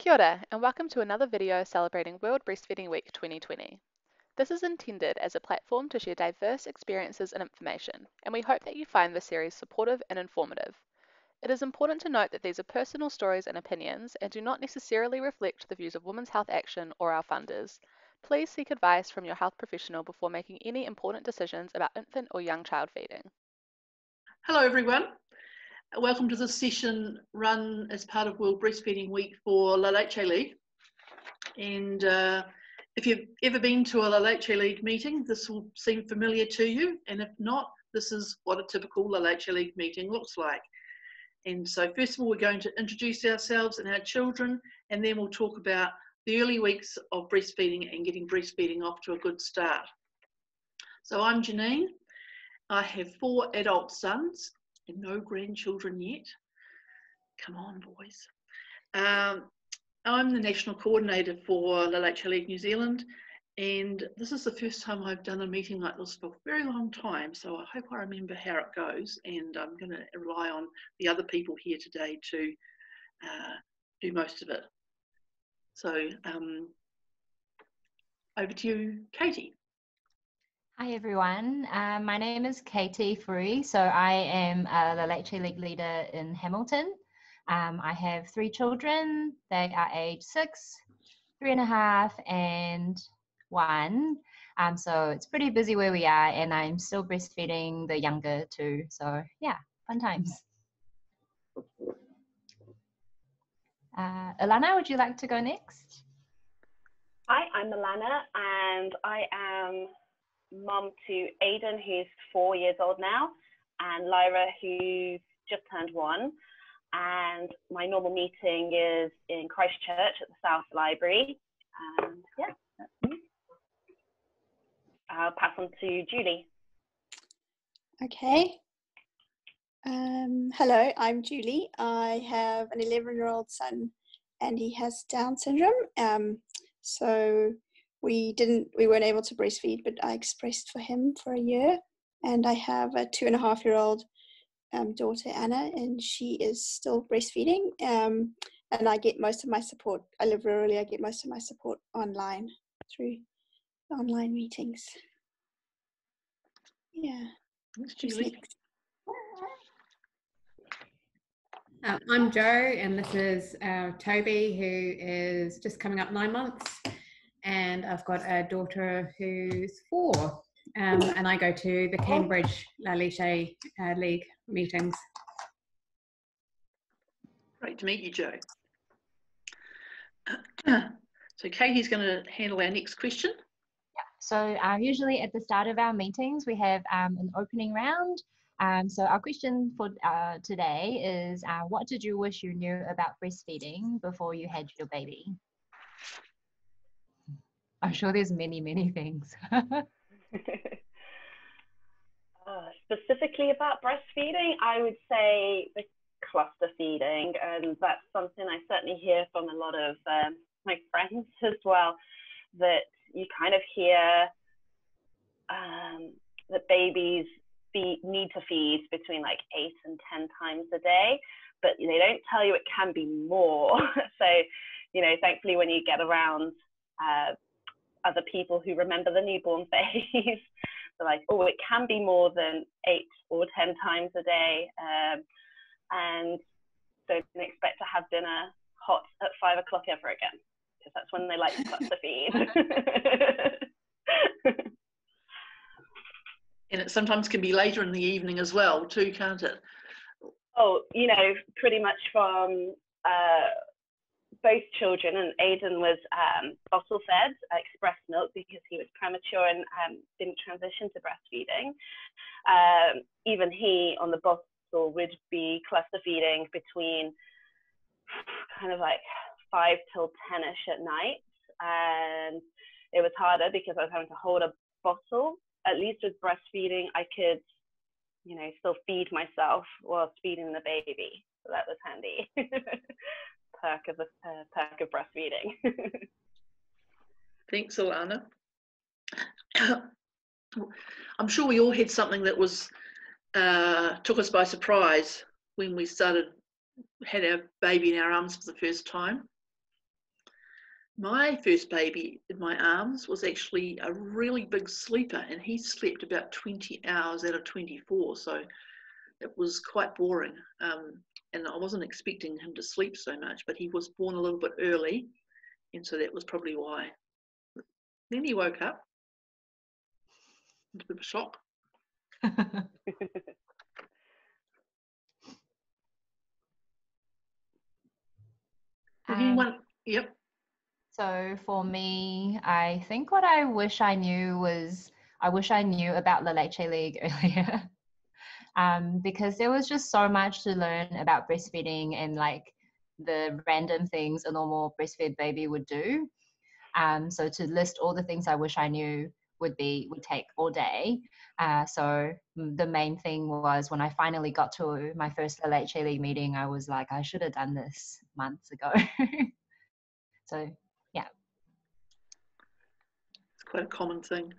Kia ora, and welcome to another video celebrating World Breastfeeding Week 2020. This is intended as a platform to share diverse experiences and information, and we hope that you find this series supportive and informative. It is important to note that these are personal stories and opinions and do not necessarily reflect the views of Women's Health Action or our funders. Please seek advice from your health professional before making any important decisions about infant or young child feeding. Hello everyone, welcome to this session run as part of World Breastfeeding Week for La Leche League. And if you've ever been to a La Leche League meeting, this will seem familiar to you, and if not, this is what a typical La Leche League meeting looks like. And so first of all, we're going to introduce ourselves and our children, and then we'll talk about the early weeks of breastfeeding and getting breastfeeding off to a good start. So I'm Janine. I have 4 adult sons and no grandchildren yet. Come on, boys. I'm the national coordinator for La Leche League New Zealand, and this is the first time I've done a meeting like this for a very long time, so I hope I remember how it goes, and I'm going to rely on the other people here today to do most of it. So over to you, Katie. Hi everyone, my name is Katie Furey, so I am the Leche League leader in Hamilton. I have 3 children. They are aged 6, 3.5 and 1. So it's pretty busy where we are, and I'm still breastfeeding the younger 2, so yeah, fun times. Ilana, would you like to go next? Hi, I'm Ilana, and I am mum to Aiden, who's 4 years old now, and Lyra, who's just turned 1. And my normal meeting is in Christchurch at the South Library. And yeah, that's me. I'll pass on to Julie. Okay. Hello, I'm Julie. I have an 11-year-old son, and he has Down syndrome. So we weren't able to breastfeed, but I expressed for him for a year. And I have a 2.5-year-old daughter, Anna, and she is still breastfeeding. And I get most of my support. I live rurally. I get most of my support online through online meetings. Yeah. Thanks, Julie. I'm Jo, and this is Toby, who is just coming up 9 months. And I've got a daughter who's 4, and I go to the Cambridge La Leche League meetings. Great to meet you, Jo. So Katie's going to handle our next question. Yeah. So usually at the start of our meetings, we have an opening round. So our question for today is, what did you wish you knew about breastfeeding before you had your baby? I'm sure there's many, many things. Specifically about breastfeeding, I would say the cluster feeding, and that's something I certainly hear from a lot of my friends as well, that you kind of hear that babies need to feed between like 8 and 10 times a day, but they don't tell you it can be more. So, you know, thankfully when you get around other people who remember the newborn phase, they're like, oh, it can be more than 8 or 10 times a day, and don't expect to have dinner hot at 5 o'clock ever again, because that's when they like to cluster feed. And it sometimes can be later in the evening as well too, can't it? Oh, you know, pretty much from both children, and Aiden was bottle fed, express milk, because he was premature and didn't transition to breastfeeding. Even he on the bottle would be cluster feeding between kind of like 5 till 10ish at night, and it was harder because I was having to hold a bottle. At least with breastfeeding, I could, you know, still feed myself whilst feeding the baby, so that was handy. Perk of breastfeeding. Thanks, Ilana. I'm sure we all had something that was took us by surprise when we had our baby in our arms for the first time. My first baby in my arms was actually a really big sleeper, and he slept about 20 hours out of 24, so it was quite boring. And I wasn't expecting him to sleep so much, but he was born a little bit early, and so that was probably why. Then he woke up. It was a bit of a shock. Anyone? Yep. So for me, I think what I wish I knew was, I wish I knew about the Leche League earlier. Because there was just so much to learn about breastfeeding and like the random things a normal breastfed baby would do. So to list all the things I wish I knew would take all day. So the main thing was when I finally got to my first Leche League meeting, I was like, I should have done this months ago. So yeah. It's quite a common thing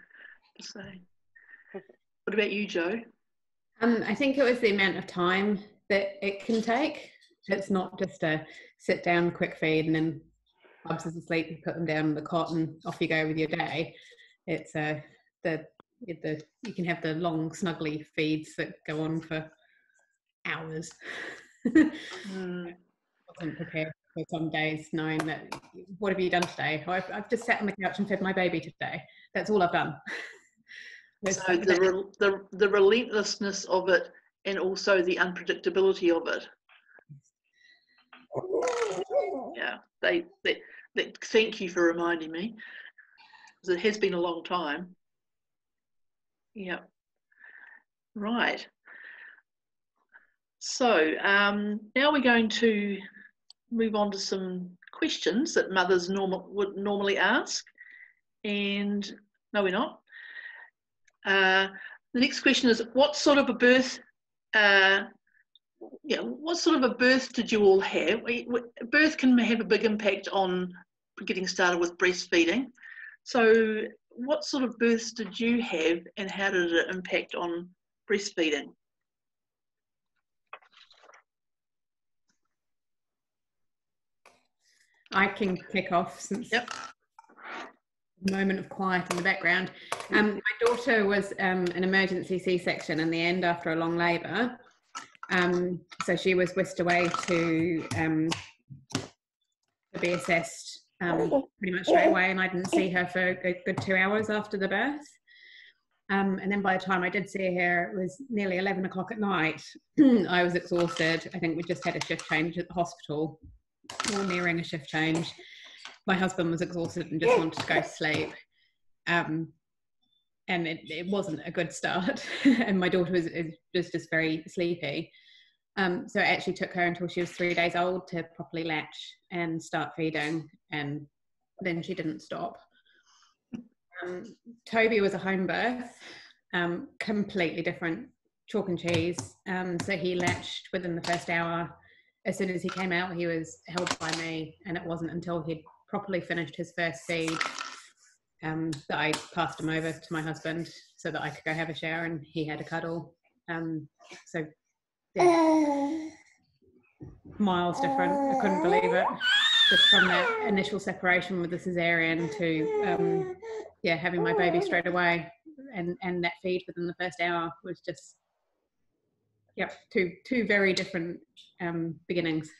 to say. What about you, Jo? I think it was the amount of time that it can take. It's not just a sit down, quick feed, and then Bubs is asleep, you put them down on the cot, and off you go with your day. It's you can have the long, snuggly feeds that go on for hours. Wasn't prepared for some days, knowing that, what have you done today? Oh, I've just sat on the couch and fed my baby today. That's all I've done. So the relentlessness of it, and also the unpredictability of it. Yeah, they thank you for reminding me, because it has been a long time. Yeah. Right. So now we're going to move on to some questions that mothers would normally ask. And no, we're not. The next question is, what sort of a birth? What sort of a birth did you all have? Birth can have a big impact on getting started with breastfeeding. So what sort of births did you have, and how did it impact on breastfeeding? I can kick off since moment of quiet in the background. My daughter was an emergency C-section in the end after a long labour. So she was whisked away to be assessed pretty much straight away, and I didn't see her for a good 2 hours after the birth. And then by the time I did see her, it was nearly 11 o'clock at night. I was exhausted. I think we just had a shift change at the hospital, or nearing a shift change. My husband was exhausted and just wanted to go to sleep. And it wasn't a good start. And my daughter was just very sleepy. So it actually took her until she was 3 days old to properly latch and start feeding, and then she didn't stop. Toby was a home birth, completely different, chalk and cheese. So he latched within the first hour. As soon as he came out, he was held by me, and it wasn't until he'd properly finished his first feed that I passed him over to my husband so that I could go have a shower and he had a cuddle. So yeah, miles different. I couldn't believe it. Just from that initial separation with the cesarean to having my baby straight away, and that feed within the first hour was just two very different beginnings.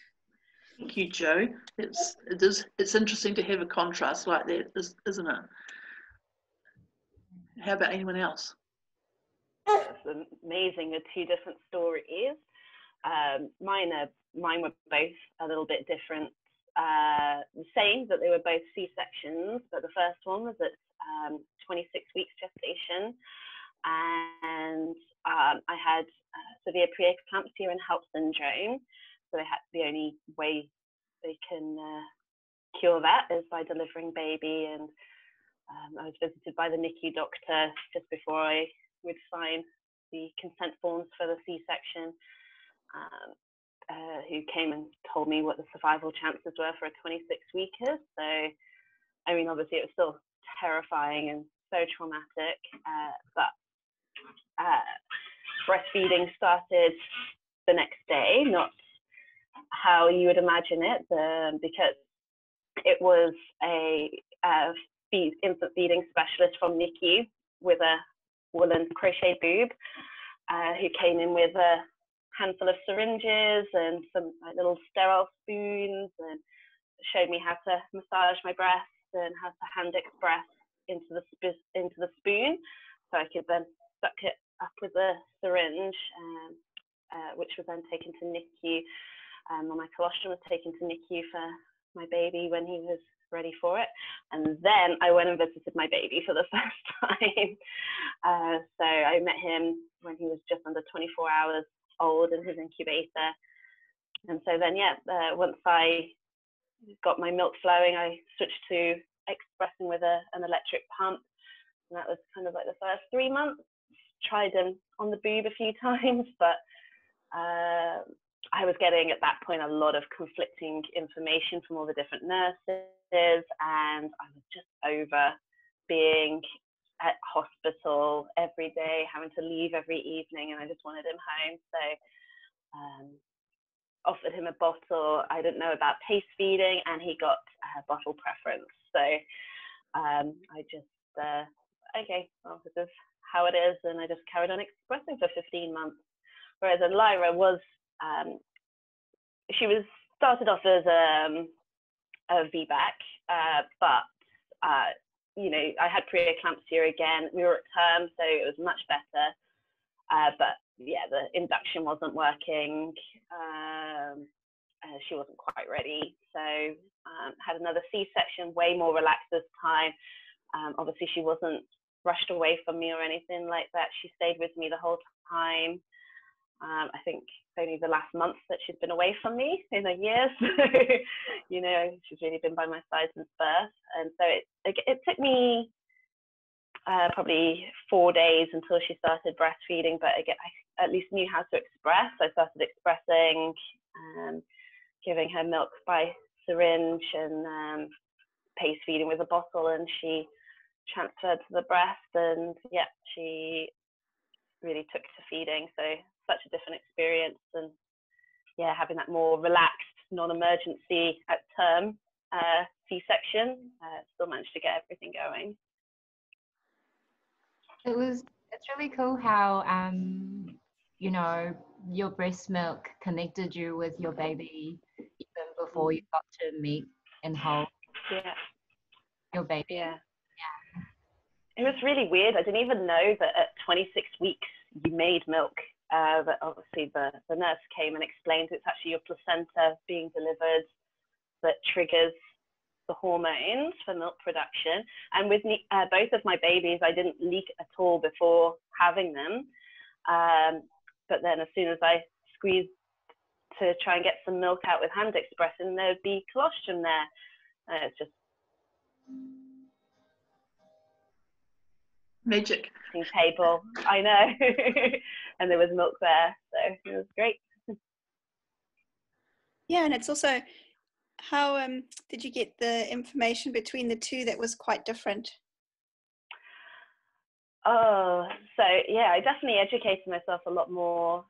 Thank you, Jo. It's interesting to have a contrast like that, isn't it? How about anyone else? It's amazing, the two different stories. Mine were both a little bit different. The same, that they were both C-sections, but the first one was at 26 weeks gestation, and I had severe preeclampsia and HELLP syndrome. So the only way they can cure that is by delivering baby. And I was visited by the NICU doctor just before I would sign the consent forms for the C-section, who came and told me what the survival chances were for a 26-weeker. So, I mean, obviously it was still terrifying and so traumatic, but breastfeeding started the next day, not how you would imagine it, because it was a infant feeding specialist from NICU with a woolen crochet boob who came in with a handful of syringes and some little sterile spoons, and showed me how to massage my breast and how to hand express into the spoon, so I could then suck it up with a syringe, which was then taken to NICU. Or my colostrum was taken to NICU for my baby when he was ready for it. And then I went and visited my baby for the first time. So I met him when he was just under 24 hours old in his incubator. And so then, once I got my milk flowing, I switched to expressing with an electric pump. And that was kind of like the first 3 months. Tried them on the boob a few times, but I was getting at that point a lot of conflicting information from all the different nurses, and I was just over being at hospital every day, having to leave every evening, and I just wanted him home. So offered him a bottle. I didn't know about pace feeding, and he got a bottle preference. So I just, okay, well, this is how it is, and I just carried on expressing for 15 months. Whereas Lyra was, she was started off as a VBAC, but you know, I had preeclampsia again. We were at term, so it was much better. But yeah, the induction wasn't working. She wasn't quite ready, so had another C-section, way more relaxed this time. Obviously, she wasn't rushed away from me or anything like that. She stayed with me the whole time. I think only the last month that she's been away from me in a year. So, you know, she's really been by my side since birth. And so it took me probably 4 days until she started breastfeeding, but again, I at least knew how to express. I started expressing, giving her milk by syringe and pace feeding with a bottle, and she transferred to the breast, and yeah, she really took to feeding. So such a different experience, and yeah, having that more relaxed, non-emergency at term C-section, still managed to get everything going. It's really cool how you know, your breast milk connected you with your baby even before you got to meet and hold your baby. Yeah. It was really weird. I didn't even know that at 26 weeks you made milk. But obviously the nurse came and explained it's actually your placenta being delivered that triggers the hormones for milk production. And with me, both of my babies, I didn't leak at all before having them. But then as soon as I squeezed to try and get some milk out with hand expressing, there'd be colostrum there. It's just magic. Table, I know. And there was milk there, so it was great. Yeah, and it's also how did you get the information between the two that was quite different? Oh, so yeah, I definitely educated myself a lot more.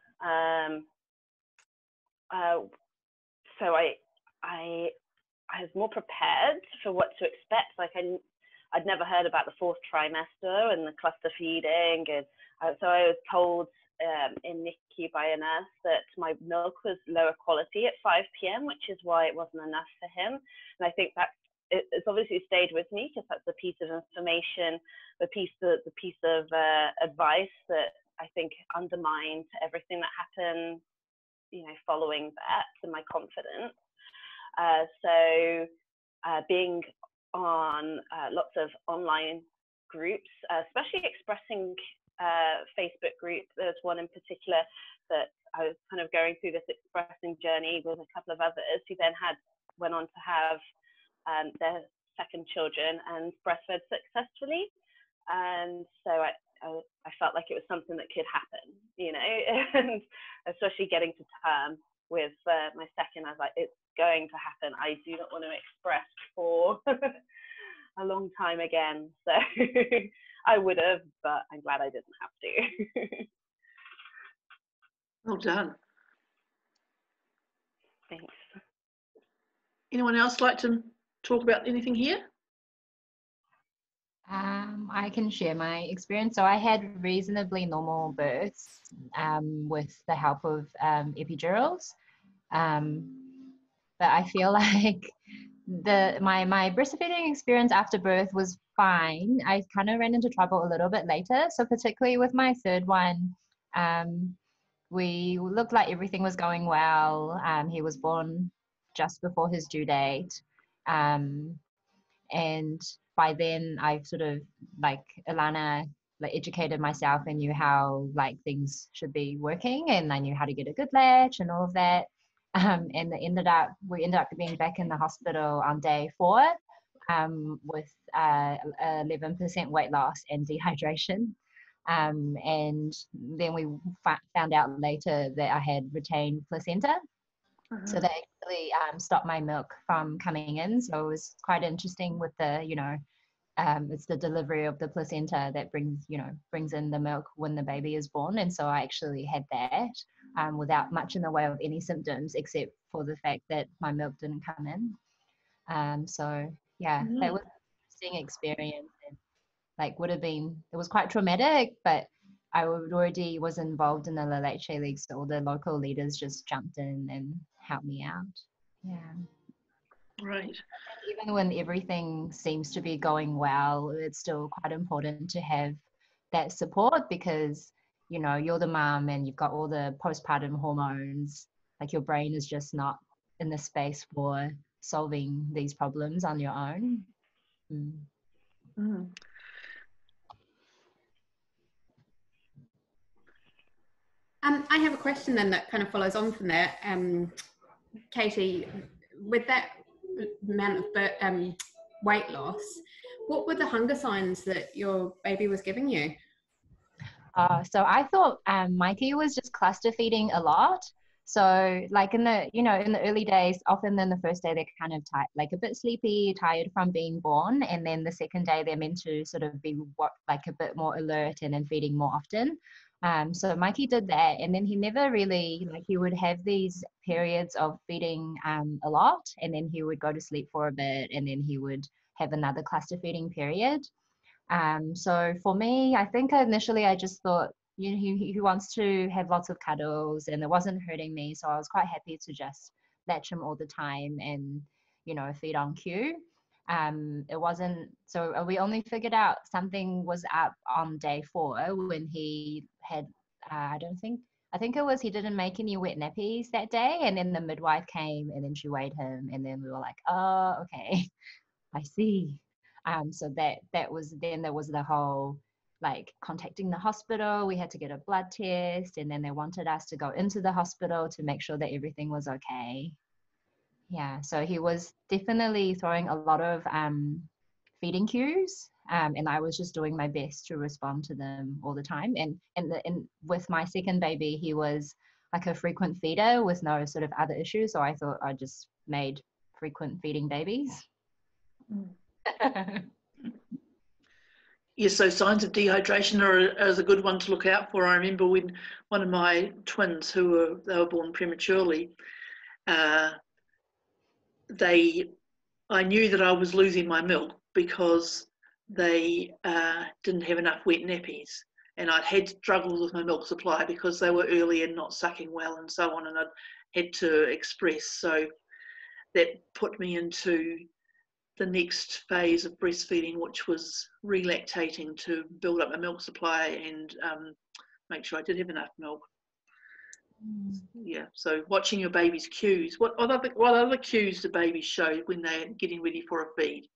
So I was more prepared for what to expect. Like I'd never heard about the 4th trimester and the cluster feeding, and so I was told in NICU by a nurse that my milk was lower quality at 5 p.m, which is why it wasn't enough for him. And I think it's obviously stayed with me because that's a piece of information, the piece of advice that I think undermined everything that happened, you know, following that, and my confidence. So being on lots of online groups, especially expressing Facebook group. There's one in particular that I was kind of going through this expressing journey with a couple of others who then went on to have their second children and breastfed successfully. And so I felt like it was something that could happen, you know, and especially getting to term with my second, I was like, it's going to happen. I do not want to express for a long time again. So I would have, but I'm glad I didn't have to. Well done. Thanks. Anyone else like to talk about anything here? I can share my experience. So I had reasonably normal births with the help of epidurals. But I feel like my breastfeeding experience after birth was fine. I kind of ran into trouble a little bit later. So particularly with my third one, we looked like everything was going well. He was born just before his due date. And by then I've sort of, like Ilana, like educated myself and knew how like things should be working, and I knew how to get a good latch and all of that. And we ended up being back in the hospital on day 4 with 11% weight loss and dehydration. And then we found out later that I had retained placenta. So they actually stopped my milk from coming in. So it was quite interesting with the, it's the delivery of the placenta that brings in the milk when the baby is born. And so I actually had that without much in the way of any symptoms, except for the fact that my milk didn't come in. So yeah, that was an interesting experience. And like it was quite traumatic, but I already was involved in the Leche League, so all the local leaders just jumped in and helped me out. Yeah. Right. Even when everything seems to be going well, it's still quite important to have that support, because you're the mum and you've got all the postpartum hormones. Like your brain is just not in the space for solving these problems on your own. I have a question then that kind of follows on from that. Katie, with that amount of weight loss, what were the hunger signs that your baby was giving you? So I thought Mikey was just cluster feeding a lot. So like in the early days, often in the first day, they're kind of like a bit sleepy, tired from being born. And then the second day, they're meant to sort of be like a bit more alert and then feeding more often. So Mikey did that. And then he never really, like he would have these periods of feeding a lot, and then he would go to sleep for a bit, and then he would have another cluster feeding period. So for me, I think initially I just thought, he wants to have lots of cuddles and it wasn't hurting me. So I was quite happy to just latch him all the time and, feed on cue. It wasn't, so we only figured out something was up on day 4 when he had, I think it was, he didn't make any wet nappies that day. And then the midwife came and then she weighed him. And then we were like, oh, okay, I see. So that was, then there was the whole like contacting the hospital. We had to get a blood test, and then they wanted us to go into the hospital to make sure that everything was okay. Yeah, so he was definitely throwing a lot of feeding cues, and I was just doing my best to respond to them all the time. And with my second baby, he was like a frequent feeder with no sort of other issues. So I thought I just made frequent feeding babies. Yes, so signs of dehydration are a good one to look out for. I remember when one of my twins, they were born prematurely, I knew that I was losing my milk because they didn't have enough wet nappies, and I'd had struggles with my milk supply because they were early and not sucking well and so on, and I'd had to express. So that put me into the next phase of breastfeeding, which was relactating to build up my milk supply and make sure I did have enough milk. Yeah, so watching your baby's cues. What other cues do babies show when they're getting ready for a feed?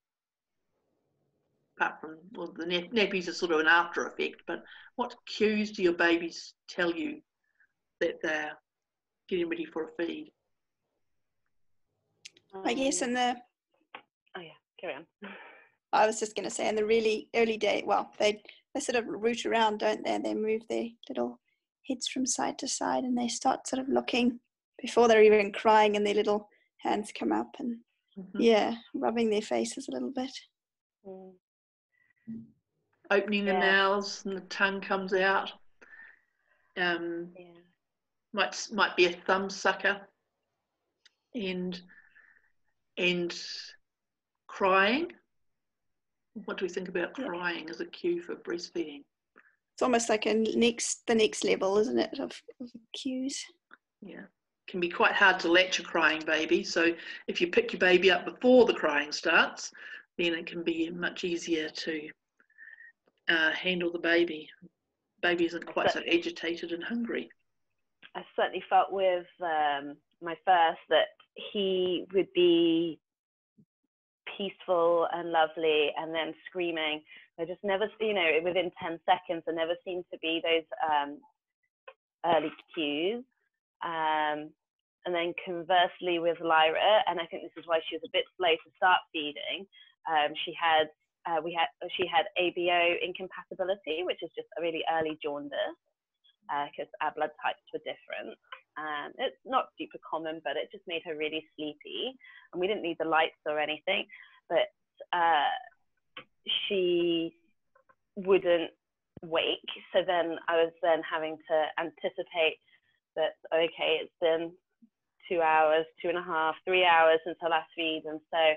Apart from, well, the nappies are sort of an after effect, but what cues do your babies tell you that they're getting ready for a feed? I guess in the... Oh yeah, carry on. I was just going to say in the really early day, well, they sort of root around, don't they? They move their little heads from side to side and they start sort of looking before they're even crying, and their little hands come up and rubbing their faces a little bit. Opening the mouths and the tongue comes out. Might be a thumb sucker, and crying. What do we think about crying as a cue for breastfeeding? It's almost like the next level, isn't it, of cues? Yeah, can be quite hard to latch a crying baby. So if you pick your baby up before the crying starts, then it can be much easier to handle the baby. Baby isn't quite so agitated and hungry. I certainly felt with my first that he would be peaceful and lovely, and then screaming. I just never, within 10 seconds, there never seemed to be those early cues. And then conversely with Lyra, and I think this is why she was a bit slow to start feeding. She had ABO incompatibility, which is just a really early jaundice, because our blood types were different. It's not super common, but it just made her really sleepy, and we didn't need the lights or anything, but she wouldn't wake. So then I was then having to anticipate that, okay, it's been 2 hours, 2.5, 3 hours since her last feed, and so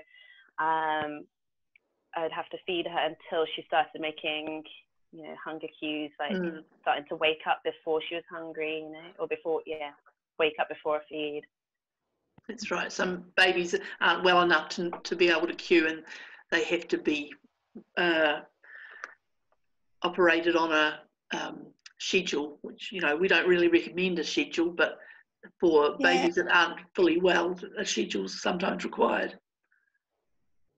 I'd have to feed her until she started making, hunger cues, like starting to wake up before she was hungry, or wake up before a feed. That's right. Some babies aren't well enough to be able to cue, and they have to be operated on a schedule, which, we don't really recommend a schedule, but for babies that aren't fully well, a schedule's sometimes required.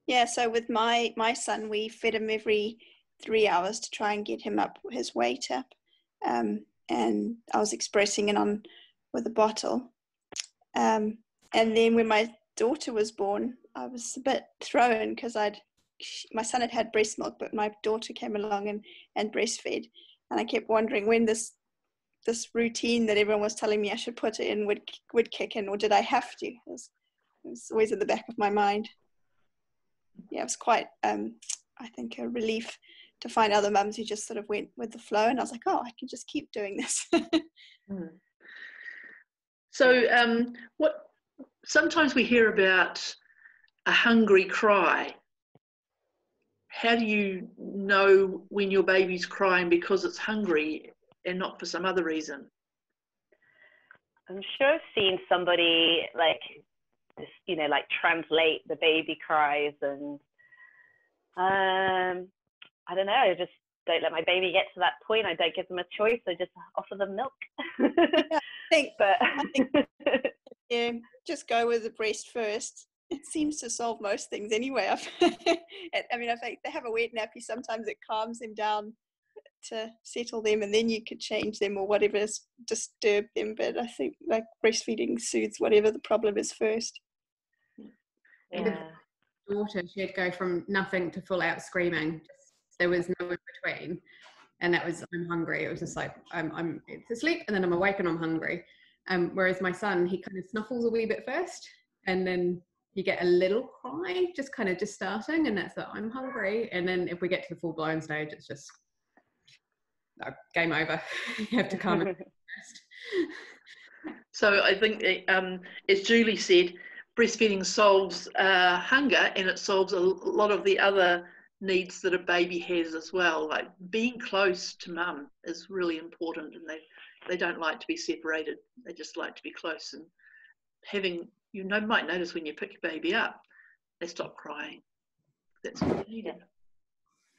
Yeah, so with my son, we fed him every 3 hours to try and get him up, his weight up. And I was expressing it on with a bottle. And then when my daughter was born, I was a bit thrown because my son had breast milk, but my daughter came along and breastfed. And I kept wondering when this routine that everyone was telling me I should put in would kick in, or did I have to? It was always in the back of my mind. Yeah, it was quite, I think, a relief to find other mums who just sort of went with the flow, and I was like, oh, I can just keep doing this. So sometimes we hear about a hungry cry. How do you know when your baby's crying because it's hungry and not for some other reason? I'm sure I've seen somebody translate the baby cries, and I don't know, I just don't let my baby get to that point. I don't give them a choice. I just offer them milk. I think yeah, just go with the breast first. It seems to solve most things anyway. I think they have a wet nappy. Sometimes it calms them down to settle them, and then you could change them or whatever's disturbed them. But I think breastfeeding soothes whatever the problem is first. Yeah. Daughter, she'd go from nothing to full out screaming. There was no in between, and that was, I'm hungry. It was just like I'm asleep, and then I'm awake and I'm hungry. Whereas my son, he kind of snuffles a wee bit first, and then you get a little cry, just starting, and that's that I'm hungry. And then if we get to the full blown stage, it's just game over. You have to calm it first. So I think, as Julie said, breastfeeding solves hunger, and it solves a lot of the other needs that a baby has as well. Like being close to mum is really important, and they don't like to be separated. They just like to be close, and having, might notice when you pick your baby up, they stop crying. That's what you need.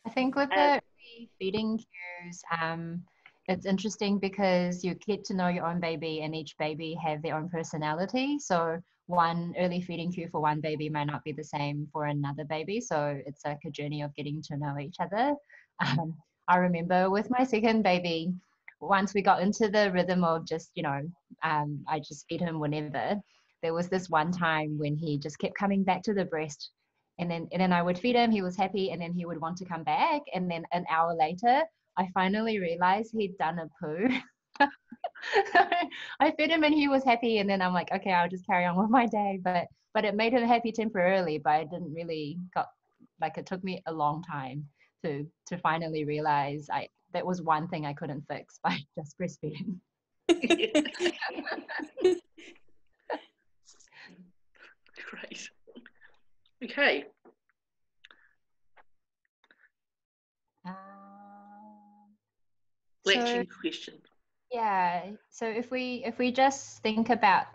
I think with the feeding cues, it's interesting because you get to know your own baby, and each baby have their own personality. So one early feeding cue for one baby might not be the same for another baby. So it's like a journey of getting to know each other. I remember with my second baby, once we got into the rhythm of just, I just feed him whenever, there was this one time when he just kept coming back to the breast. And then I would feed him, he was happy, and then he would want to come back. And then an hour later, I finally realized he'd done a poo. I fed him and he was happy, and then I'm like, okay, I'll just carry on with my day. But it made him happy temporarily, but I didn't really it took me a long time to finally realize that was one thing I couldn't fix by just breastfeeding. Great. Okay. latching question. Yeah, so if we just think about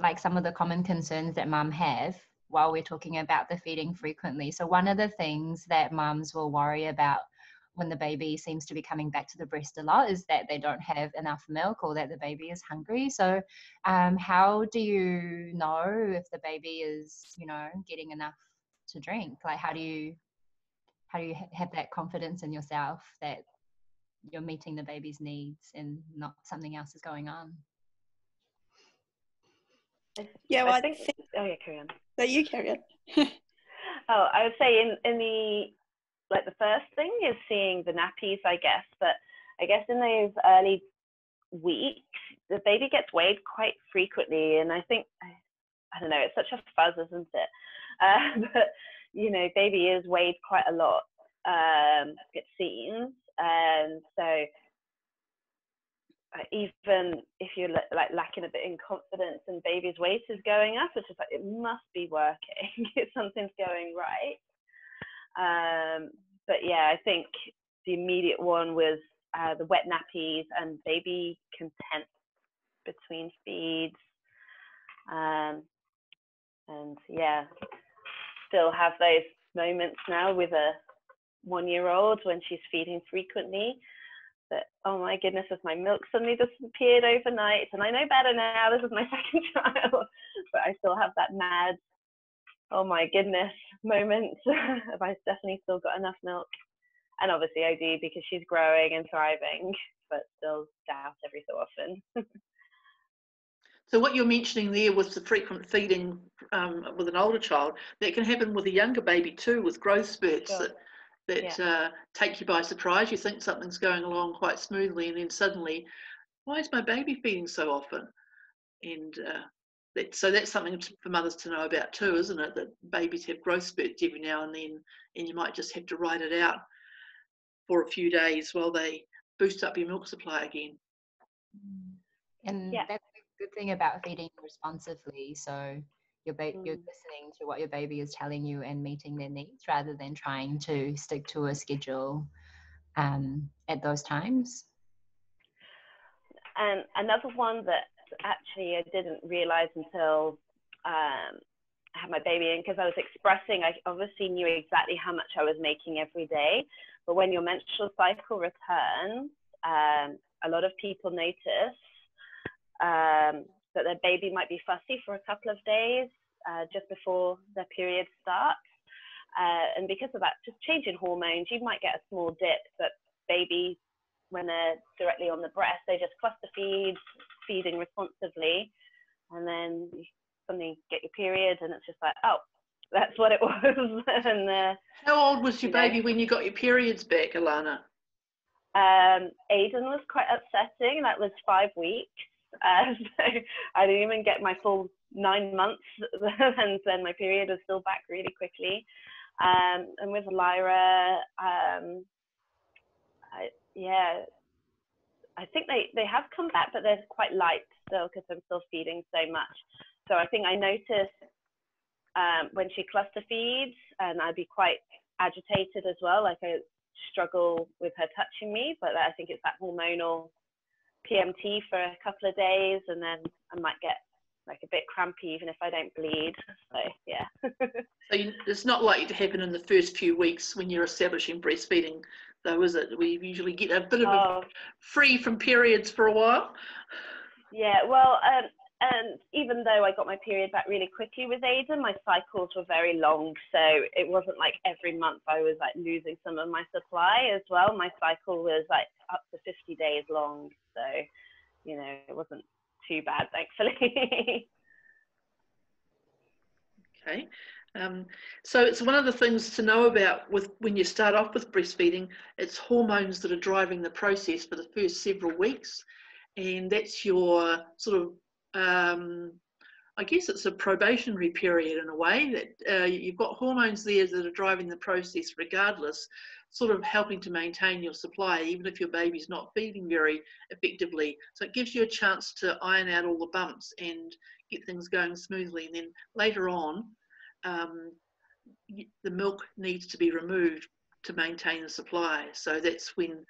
like some of the common concerns that mum have while we're talking about the feeding frequently. So one of the things that mums will worry about when the baby seems to be coming back to the breast a lot is that they don't have enough milk or that the baby is hungry. So how do you know if the baby is, you know, getting enough to drink? Like how do you have that confidence in yourself that you're meeting the baby's needs and not something else is going on? Yeah, well, I think oh yeah, carry on. No, you carry on. Oh, I would say in the, like, the first thing is seeing the nappies, I guess, but I guess in those early weeks the baby gets weighed quite frequently, and I think, I don't know, it's such a fuzz, isn't it? But you know, baby is weighed quite a lot, it seems, and so even if you're like lacking a bit in confidence and baby's weight is going up, it's just like, it must be working. Something's going right. But yeah, I think the immediate one was the wet nappies and baby content between feeds. And yeah, still have those moments now with a 1-year-old when she's feeding frequently, that, oh my goodness, has my milk suddenly disappeared overnight? And I know better now, this is my second child, but I still have that mad, oh my goodness moment. Have I definitely still got enough milk? And obviously I do, because she's growing and thriving, but still doubt every so often. So what you're mentioning there with the frequent feeding with an older child, that can happen with a younger baby too, with growth spurts. Sure. that take you by surprise. You think something's going along quite smoothly, and then suddenly, why is my baby feeding so often? And so that's something for mothers to know about too, isn't it? That babies have growth spurts every now and then, and you might just have to ride it out for a few days while they boost up your milk supply again. And that's the good thing about feeding responsively. So you're listening to what your baby is telling you and meeting their needs rather than trying to stick to a schedule at those times. And another one that actually I didn't realize until I had my baby in, because I was expressing, I obviously knew exactly how much I was making every day, but when your menstrual cycle returns, a lot of people notice that their baby might be fussy for a couple of days just before their period starts. And because of that, just change in hormones, you might get a small dip, but babies, when they're directly on the breast, they just cluster feed, feeding responsively, and then you suddenly get your period, and it's just like, oh, that's what it was. And how old was your baby when you got your periods back, Alana? Aiden was quite upsetting. That was 5 weeks. So I didn't even get my full 9 months, and then my period was still back really quickly. And with Lyra, I think they have come back, but they're quite light still because I'm still feeding so much. So I think I noticed when she cluster feeds, and I'd be quite agitated as well. Like, I struggle with her touching me, but I think it's that hormonal PMT for a couple of days, and then I might get like a bit crampy even if I don't bleed. So yeah. So it's not likely to happen in the first few weeks when you're establishing breastfeeding, though, is it? We usually get a bit of a free from periods for a while. Yeah, well, and even though I got my period back really quickly with Aiden, my cycles were very long, so it wasn't like every month I was like losing some of my supply as well. My cycle was like up to 50 days long, so you know, it wasn't too bad, thankfully. Okay. So it's one of the things to know about when you start off with breastfeeding. It's hormones that are driving the process for the first several weeks, and that's your sort of I guess it's a probationary period in a way, that you've got hormones there that are driving the process regardless, sort of helping to maintain your supply even if your baby's not feeding very effectively. So it gives you a chance to iron out all the bumps and get things going smoothly, and then later on the milk needs to be removed to maintain the supply. So that's when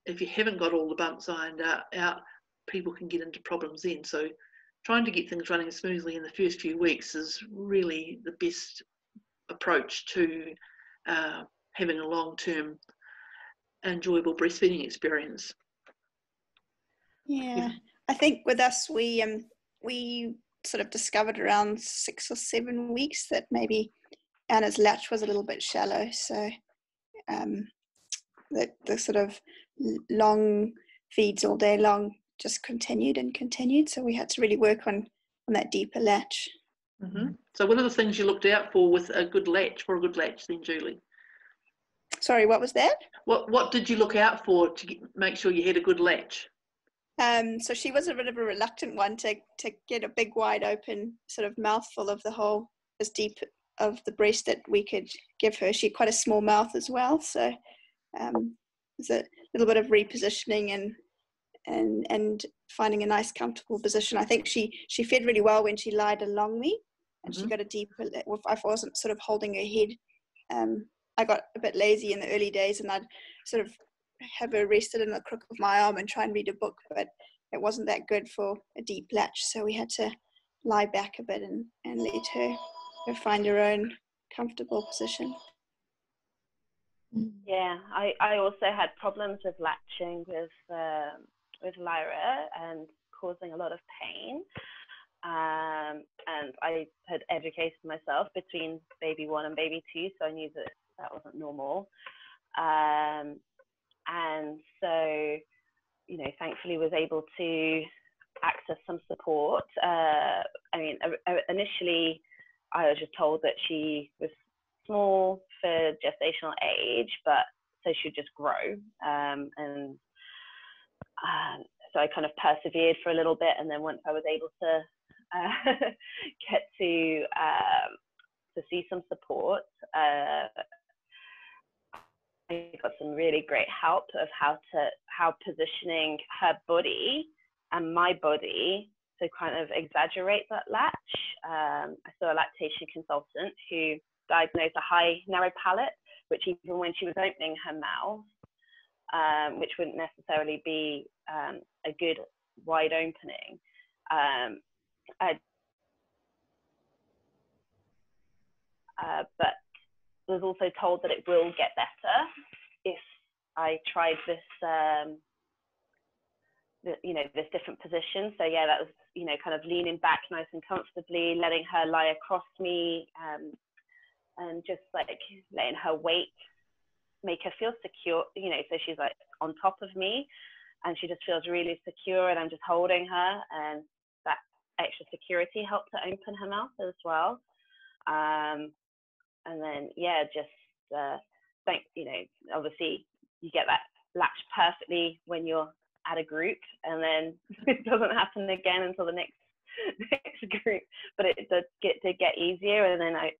if you haven't got all the bumps ironed out, people can get into problems then. So trying to get things running smoothly in the first few weeks is really the best approach to having a long-term enjoyable breastfeeding experience. Yeah, I think with us, we sort of discovered around 6 or 7 weeks that maybe Anna's latch was a little bit shallow, so the sort of long feeds all day long just continued and continued. So we had to really work on that deeper latch. Mm-hmm. So what are the things you looked out for with a good latch, then, Julie? Sorry, what was that? What did you look out for to make sure you had a good latch? So she was a bit of a reluctant one to get a big wide open sort of mouthful of the whole, as deep of the breast that we could give her. She had quite a small mouth as well, so there's a little bit of repositioning and finding a nice comfortable position. I think she fed really well when she lied along me, and she got a deeper. I wasn't sort of holding her head. I got a bit lazy in the early days, and I'd sort of have her rested in the crook of my arm and try and read a book, but it wasn't that good for a deep latch, so we had to lie back a bit and let her find her own comfortable position. Yeah, I also had problems with latching with Lyra and causing a lot of pain. And I had educated myself between baby 1 and baby 2, so I knew that wasn't normal. And so, you know, thankfully was able to access some support. I mean, initially I was just told that she was small for gestational age, but so she'd just grow. So I kind of persevered for a little bit, and then once I was able to get to see some support, I got some really great help of how positioning her body and my body to kind of exaggerate that latch. I saw a lactation consultant who diagnosed a high narrow palate, which even when she was opening her mouth, which wouldn't necessarily be a good wide opening. But was also told that it will get better if I tried this, this different position. So yeah, that was, kind of leaning back nice and comfortably, letting her lie across me, and just like letting her weight make her feel secure, so she's like on top of me and she just feels really secure, and I'm just holding her, and that extra security helped to open her mouth as well. And then, yeah, just obviously you get that latch perfectly when you're at a group, and then it doesn't happen again until the next group, but it did get easier. And then I,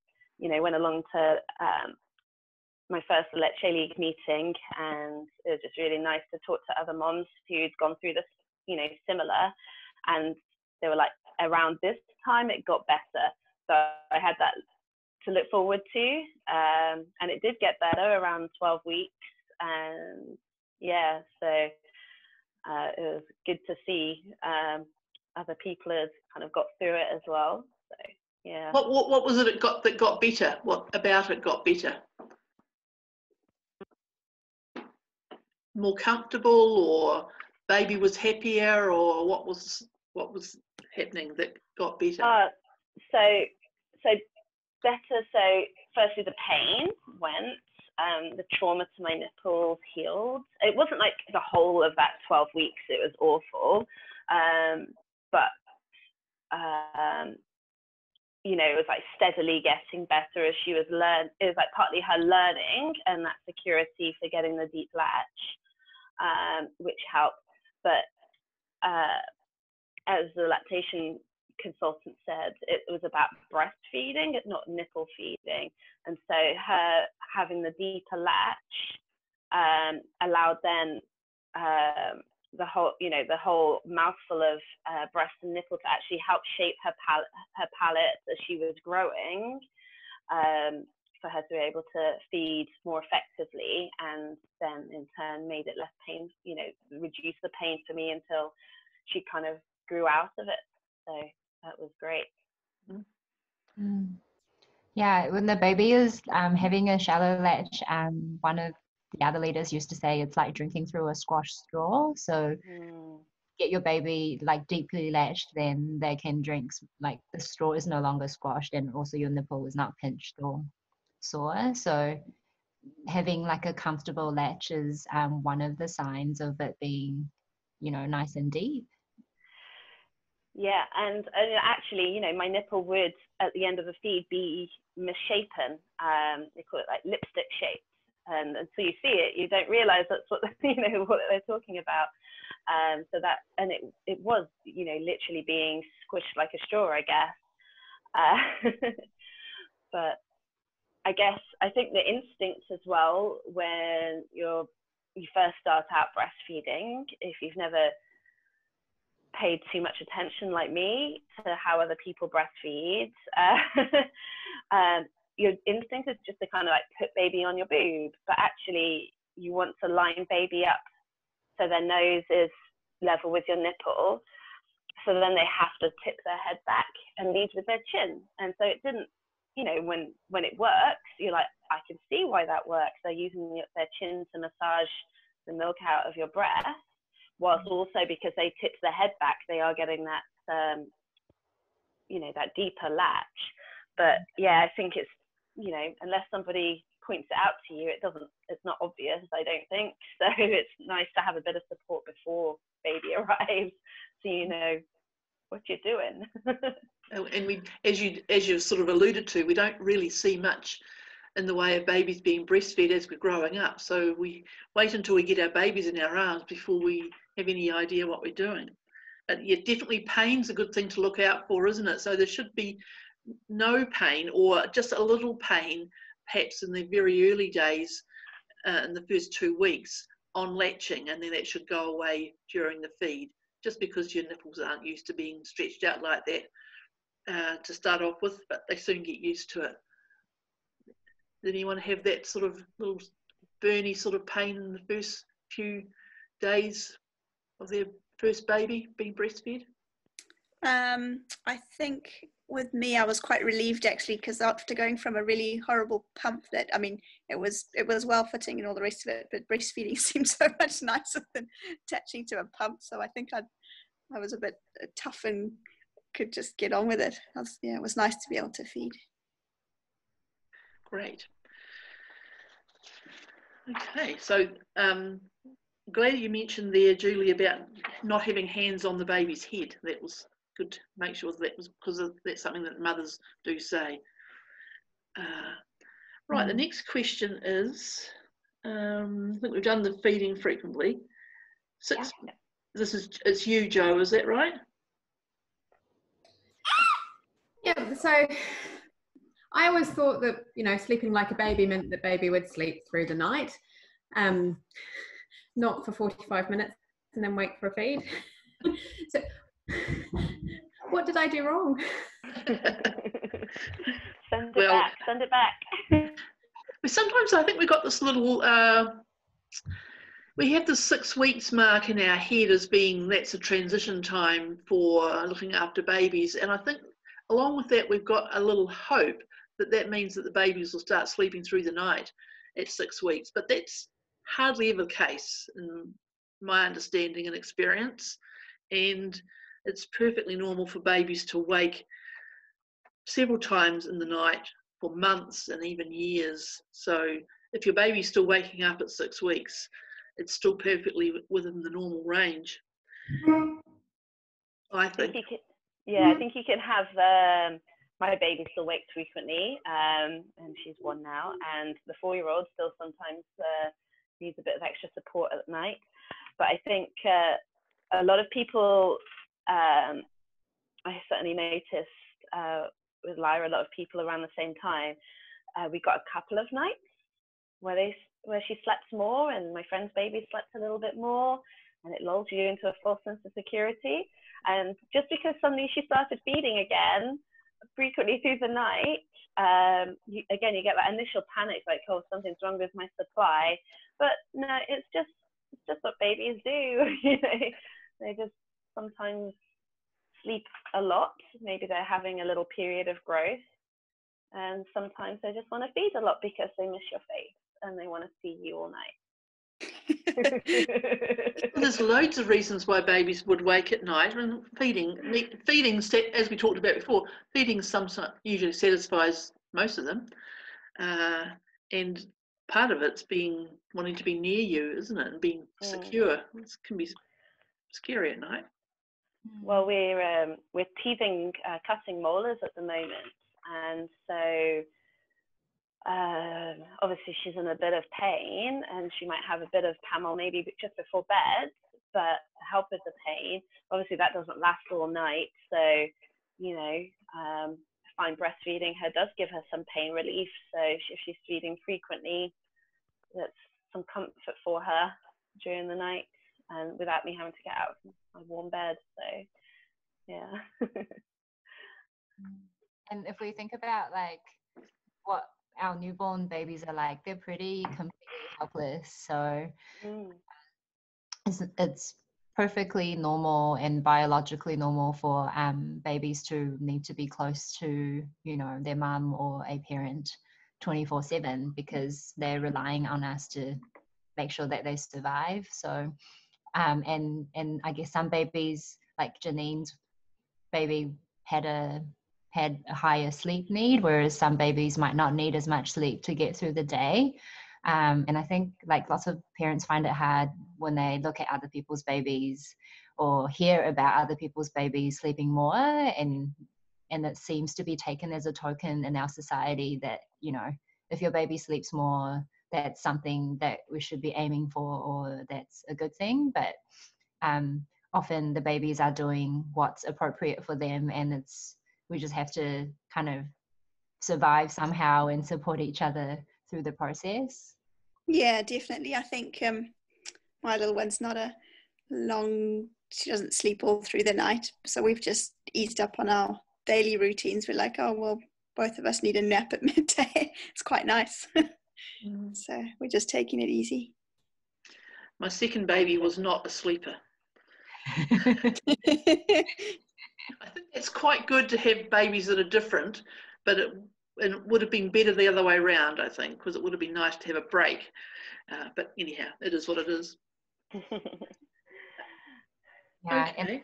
went along to my first Leche League meeting, and it was just really nice to talk to other moms who'd gone through this, similar, and they were like, around this time it got better. So I had that to look forward to, and it did get better around 12 weeks, and yeah, so it was good to see other people have kind of got through it as well. So yeah. What was it that got better? What about it got better? More comfortable, or baby was happier, or what was happening that got better? So better. So firstly, the pain went, the trauma to my nipples healed. It wasn't like the whole of that 12 weeks, it was awful. But it was like steadily getting better as she was it was like partly her learning and that security for getting the deep latch, which helped. But as the lactation consultant said, it was about breastfeeding, not nipple feeding. And so her having the deeper latch allowed then the whole mouthful of breast and nipple to actually help shape her palate as she was growing, for her to be able to feed more effectively, and then in turn made it less pain, you know, reduce the pain for me until she kind of grew out of it. So that was great. Mm. Yeah, when the baby is having a shallow latch, one of the other leaders used to say it's like drinking through a squash straw. So get your baby like deeply latched, then they can drink, like the straw is no longer squashed, and also your nipple is not pinched or sore. So having like a comfortable latch is one of the signs of it being, you know, nice and deep. Yeah, and actually, you know, my nipple would at the end of the feed be misshapen. They call it like lipstick shaped, and until you see it, you don't realise that's what you know what they're talking about. So that, and it was, you know, literally being squished like a straw, I guess. But I guess I think the instinct as well when you first start out breastfeeding, if you've never paid too much attention like me to how other people breastfeed, your instinct is just to kind of like put baby on your boob, but actually you want to line baby up so their nose is level with your nipple, so then they have to tip their head back and lead with their chin. And so it didn't, you know, when it works, you're like, I can see why that works. They're using their chin to massage the milk out of your breast, whilst also because they tipped their head back, they are getting that, you know, that deeper latch. But yeah, I think it's, you know, unless somebody points it out to you, it's not obvious, I don't think. So it's nice to have a bit of support before baby arrives, so you know what you're doing. And we, as you sort of alluded to, we don't really see much in the way of babies being breastfed as we're growing up. So we wait until we get our babies in our arms before we have any idea what we're doing. But yeah, definitely pain's a good thing to look out for, isn't it? So there should be no pain, or just a little pain, perhaps in the very early days, in the first 2 weeks on latching, and then that should go away during the feed, just because your nipples aren't used to being stretched out like that to start off with, but they soon get used to it. Did anyone have that sort of little burny sort of pain in the first few days of their first baby being breastfed? I think with me, I was quite relieved actually, because after going from a really horrible pump that, I mean, it was well fitting and all the rest of it, but breastfeeding seemed so much nicer than attaching to a pump. So I think I was a bit tough and could just get on with it. It was nice to be able to feed. Great. Okay, so glad you mentioned there, Julie, about not having hands on the baby's head. That was good to make sure that was, because that's something that mothers do say. Right, the next question is, I think we've done the feeding frequently. It's you, Jo, is that right? Yeah, so I always thought that, you know, sleeping like a baby meant that baby would sleep through the night, not for 45 minutes and then wake for a feed. So what did I do wrong? Send it back. Sometimes I think we got this little, we have the 6 weeks mark in our head as being that's a transition time for looking after babies. And I think along with that, we've got a little hope that that means that the babies will start sleeping through the night at 6 weeks. But that's hardly ever the case in my understanding and experience. And it's perfectly normal for babies to wake several times in the night for months and even years. So if your baby's still waking up at 6 weeks, it's still perfectly within the normal range, I think. I think you can have my baby still wakes frequently, and she's 1 now, and the 4-year-old still sometimes needs a bit of extra support at night. But I think a lot of people, I certainly noticed with Lyra, a lot of people around the same time, we got a couple of nights where she slept more, and my friend's baby slept a little bit more, and it lulled you into a false sense of security. And just because suddenly she started feeding again, frequently through the night, you get that initial panic, like, oh, something's wrong with my supply. But no, it's just what babies do. They just sometimes sleep a lot. Maybe they're having a little period of growth, and sometimes they just want to feed a lot because they miss your face and they want to see you all night. There's loads of reasons why babies would wake at night, and feeding, as we talked about before, feeding usually satisfies most of them, and part of it's wanting to be near you, isn't it, and being secure. It can be scary at night. Well, we're teething, cutting molars at the moment, and so obviously she's in a bit of pain, and she might have a bit of PAML maybe just before bed, but to help with the pain, obviously that doesn't last all night. So, I find breastfeeding her does give her some pain relief. So if she's feeding frequently, that's some comfort for her during the night, and without me having to get out of my warm bed. So, yeah. And if we think about like what our newborn babies are like, they're pretty completely helpless. So it's perfectly normal and biologically normal for babies to need to be close to, their mum or a parent 24/7, because they're relying on us to make sure that they survive. So and I guess some babies, like Janine's baby, had a higher sleep need, whereas some babies might not need as much sleep to get through the day. And I think like lots of parents find it hard when they look at other people's babies or hear about other people's babies sleeping more, and it seems to be taken as a token in our society that, if your baby sleeps more, that's something that we should be aiming for, or that's a good thing. But often the babies are doing what's appropriate for them, and we just have to kind of survive somehow and support each other through the process. Yeah, definitely. I think my little one's she doesn't sleep all through the night, so we've just eased up on our daily routines. We're like, oh well, both of us need a nap at midday. It's quite nice. So we're just taking it easy. My second baby was not a sleeper. I think it's quite good to have babies that are different, but it would have been better the other way around, I think, because it would have been nice to have a break. But anyhow, it is what it is. Yeah, okay. And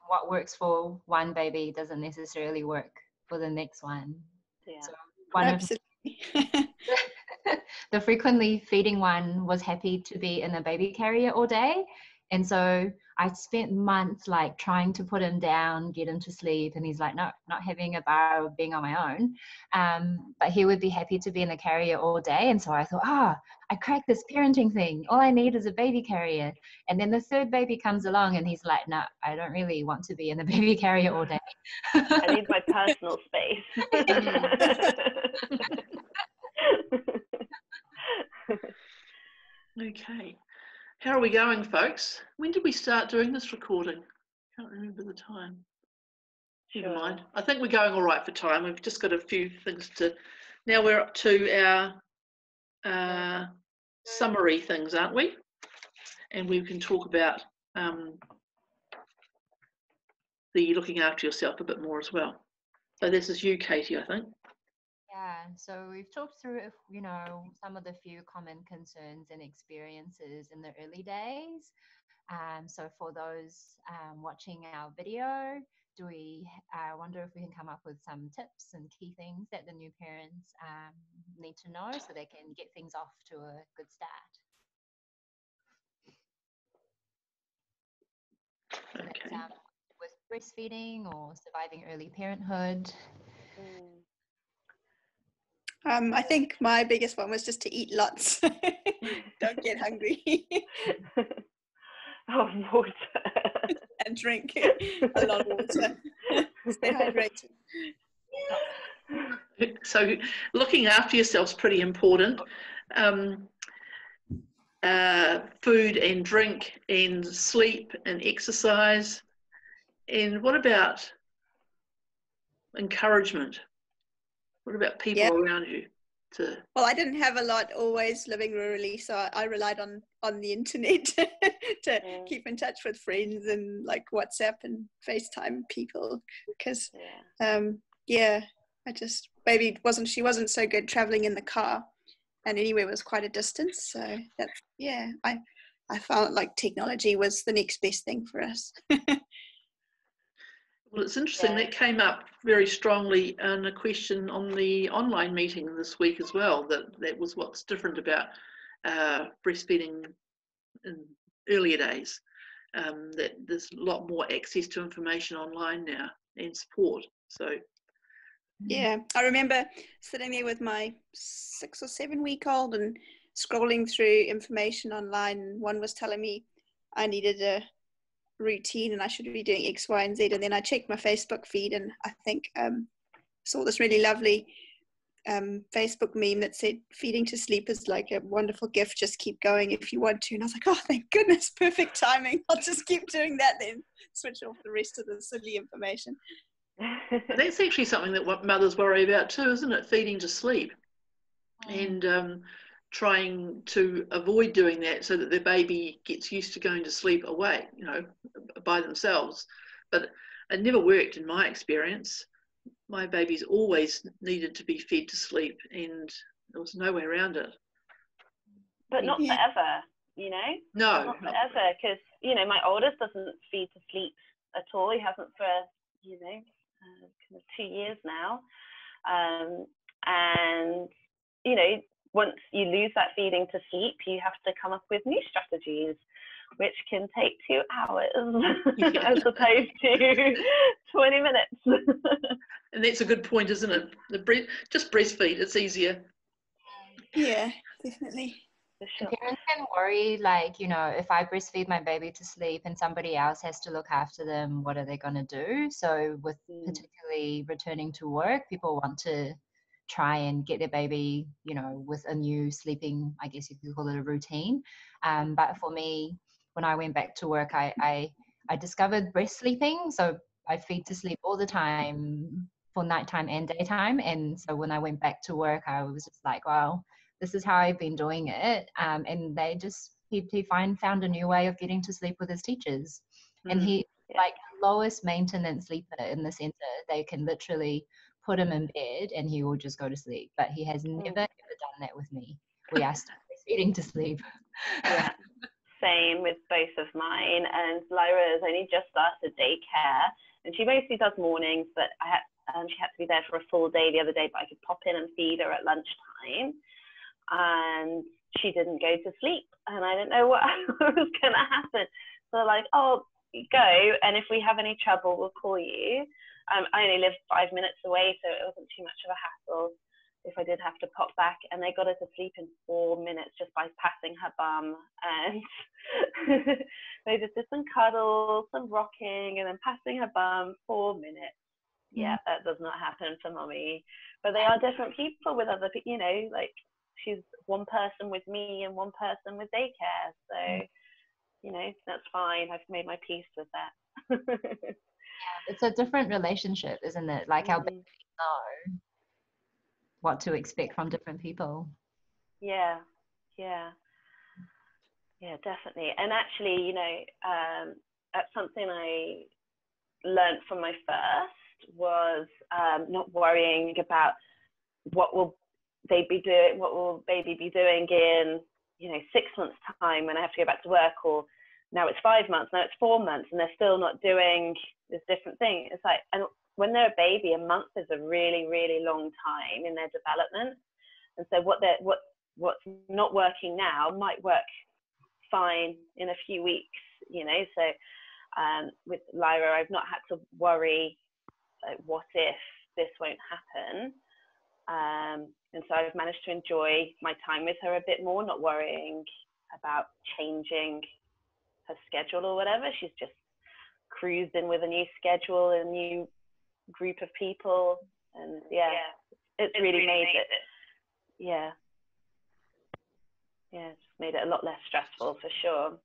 what works for one baby doesn't necessarily work for the next one. Yeah. So Absolutely. The frequently feeding one was happy to be in a baby carrier all day, and so I spent months like trying to put him down, get him to sleep, and he's like, no, not having a bar of being on my own. But he would be happy to be in a carrier all day, and so I thought, I cracked this parenting thing. All I need is a baby carrier. And then the third baby comes along, and he's like, no, I don't really want to be in a baby carrier all day. I need my personal space. Okay. How are we going, folks? When did we start doing this recording? Can't remember the time. Never mind. I think we're going all right for time. We've just got a few things to... Now we're up to our summary things, aren't we? And we can talk about the looking after yourself a bit more as well. So this is you, Katie, I think. Yeah, so we've talked through, some of the few common concerns and experiences in the early days. So for those watching our video, I wonder if we can come up with some tips and key things that the new parents need to know so they can get things off to a good start. So Okay. that's with breastfeeding or surviving early parenthood. I think my biggest one was just to eat lots. Don't get hungry. Oh, water. And drink a lot of water. Stay hydrated. So looking after yourself's pretty important. Food and drink and sleep and exercise. And what about encouragement? What about people around you? Well, I didn't have a lot always living rurally, so I relied on the internet to keep in touch with friends and like WhatsApp and FaceTime people, because she wasn't so good traveling in the car, and anywhere was quite a distance. So I felt like technology was the next best thing for us. Well, it's interesting that came up very strongly in a question on the online meeting this week as well, that was what's different about breastfeeding in earlier days, that there's a lot more access to information online now and support. So yeah, I remember sitting there with my 6 or 7 week old and scrolling through information online. One was telling me I needed a routine and I should be doing X, Y, and Z. And then I checked my Facebook feed, and I think saw this really lovely Facebook meme that said, "Feeding to sleep is like a wonderful gift. Just keep going if you want to." And I was like, "Oh, thank goodness, perfect timing. I'll just keep doing that then. Switch off the rest of the silly information." That's actually something that what mothers worry about too, isn't it? Feeding to sleep, and trying to avoid doing that so that their baby gets used to going to sleep away, by themselves. But it never worked in my experience. My babies always needed to be fed to sleep, and there was no way around it. But not forever, No. Not forever, because, my oldest doesn't feed to sleep at all. He hasn't for, kind of 2 years now. And, once you lose that feeding to sleep, you have to come up with new strategies, which can take 2 hours as opposed to 20 minutes. And that's a good point, isn't it? Just breastfeed, it's easier. Yeah, definitely. Sure. Parents can worry, if I breastfeed my baby to sleep and somebody else has to look after them, what are they going to do? So with particularly returning to work, people want to try and get their baby, with a new sleeping, I guess you could call it a routine. But for me, when I went back to work, I discovered breast sleeping. So I feed to sleep all the time for nighttime and daytime. And so when I went back to work, I was just like, wow, this is how I've been doing it. And he found a new way of getting to sleep with his teachers. And he, like lowest maintenance sleeper in the center, they can literally put him in bed and he will just go to sleep. But he has never ever done that with me. We are still breastfeeding to sleep. Yeah, same with both of mine. And Lyra has only just started daycare, and she mostly does mornings, but she had to be there for a full day the other day, but I could pop in and feed her at lunchtime. And she didn't go to sleep, and I didn't know what was going to happen. So like, oh, go, and if we have any trouble, we'll call you. I only lived 5 minutes away, so it wasn't too much of a hassle if I did have to pop back. And they got her to sleep in 4 minutes just by passing her bum, and they just did some cuddles, some rocking, and then passing her bum. 4 minutes. Yeah, that does not happen for mommy. But they are different people with other people, like she's one person with me and one person with daycare. So, that's fine. I've made my peace with that. It's a different relationship, isn't it? Like our babies know what to expect from different people. Yeah, definitely. And actually, that's something I learned from my first was not worrying about what will baby be doing in 6 months time when I have to go back to work, or now it's 5 months, now it's 4 months, and they're still not doing this different thing. It's like, and when they're a baby, a month is a really, really long time in their development. And so what's not working now might work fine in a few weeks, So with Lyra, I've not had to worry, like, what if this won't happen? And so I've managed to enjoy my time with her a bit more, not worrying about changing her schedule or whatever. She's just cruised in with a new schedule and a new group of people, and it's really made it. It's made it a lot less stressful for sure.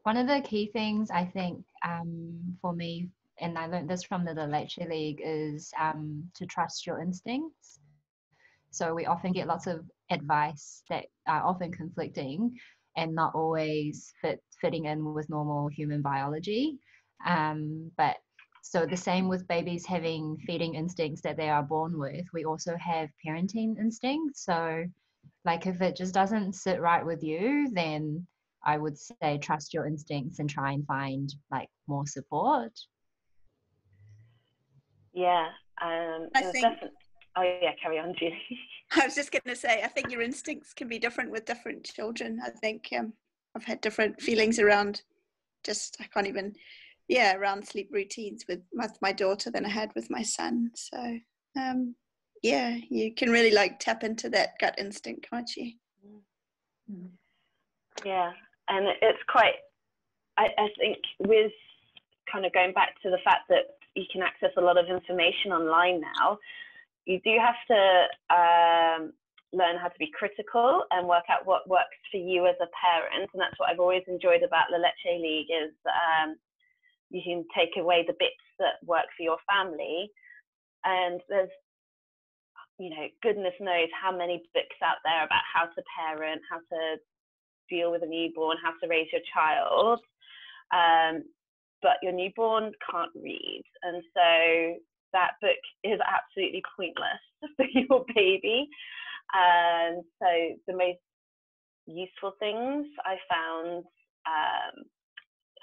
One of the key things I think for me and I learned this from the Leche League, is to trust your instincts. So we often get lots of advice that are often conflicting and not always fitting in with normal human biology. But so the same with babies having feeding instincts that they are born with, we also have parenting instincts. So like if it just doesn't sit right with you, then I would say trust your instincts and try and find like more support. Yeah, I there's think definitely. Oh yeah, carry on, Julie. I was just going to say, I think your instincts can be different with different children. I think I've had different feelings around around sleep routines with my daughter than I had with my son. So yeah, you can really like tap into that gut instinct, can't you? Yeah, and it's quite, I think with kind of going back to the fact that you can access a lot of information online now, you do have to learn how to be critical and work out what works for you as a parent. And that's what I've always enjoyed about the Leche League, is you can take away the bits that work for your family. And there's, you know, goodness knows how many books out there about how to parent, how to deal with a newborn, how to raise your child. But your newborn can't read. And so that book is absolutely pointless for your baby. And so the most useful things I found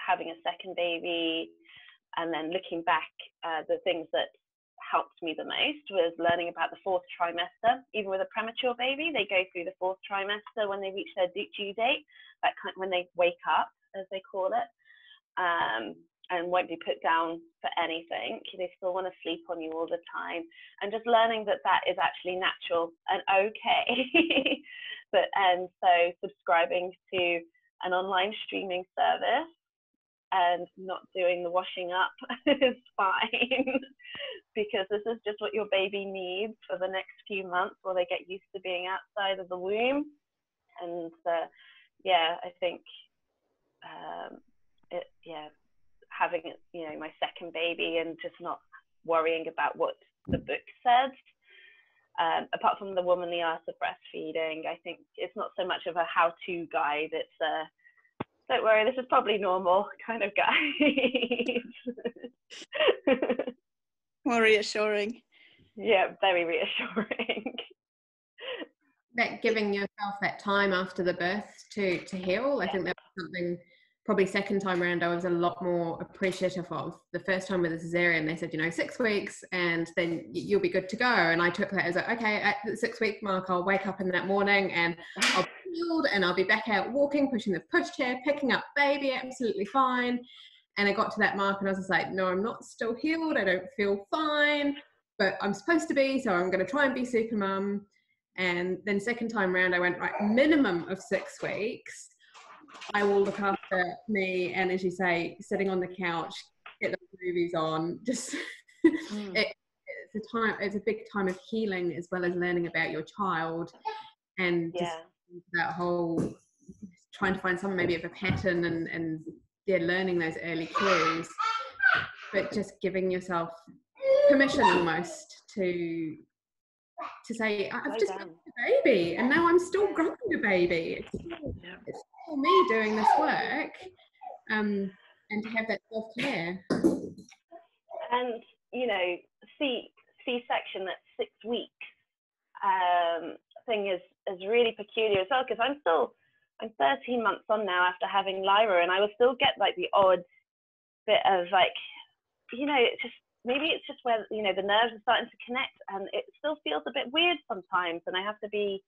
having a second baby, and then looking back, the things that helped me the most was learning about the 4th trimester. Even with a premature baby, they go through the 4th trimester when they reach their due date, that kind, when they wake up, as they call it, and won't be put down for anything. They still want to sleep on you all the time, and just learning that that is actually natural and okay. And so subscribing to an online streaming service and not doing the washing up is fine, because this is just what your baby needs for the next few months while they get used to being outside of the womb. And yeah, I think having, you know, my second baby and just not worrying about what the book said, apart from the womanly art of breastfeeding, I think it's not so much of a how-to guide, it's a don't worry, this is probably normal kind of guide. More reassuring. Yeah, very reassuring. That giving yourself that time after the birth to heal, I think that was something probably second time around I was a lot more appreciative of. The first time with the cesarean, they said, you know, 6 weeks and then you'll be good to go. And I took that as okay, at the 6 week mark, I'll wake up in that morning and I'll be healed and I'll be back out walking, pushing the pushchair, picking up baby, absolutely fine. And I got to that mark and I was just like, no, I'm not still healed. I don't feel fine, but I'm supposed to be, so I'm going to try and be super mum. And then second time round, I went, right, minimum of 6 weeks. I will look after me, and as you say, sitting on the couch, get the movies on. Just it's a big time of healing as well as learning about your child, and just that whole trying to find some maybe of a pattern and learning those early cues, but just giving yourself permission almost to say, I've just got a baby and now I'm still growing a baby. It's still me doing this work, and to have that self-care. And, you know, C-section at 6 weeks thing is really peculiar as well, because I'm 13 months on now after having Lyra, and I will still get like the odd bit of like, you know, maybe it's just where, you know, the nerves are starting to connect, and it still feels a bit weird sometimes, and I have to be,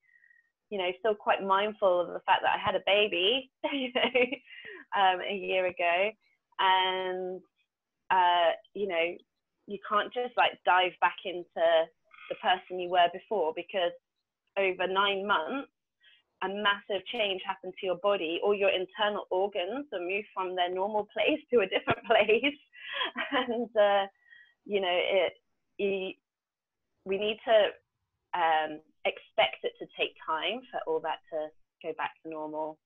you know, still quite mindful of the fact that I had a baby, you know, a year ago, and you know, you can't just like dive back into the person you were before, because over 9 months a massive change happened to your body. All your internal organs are moved from their normal place to a different place, and you know, we need to expect it to take time for all that to go back to normal.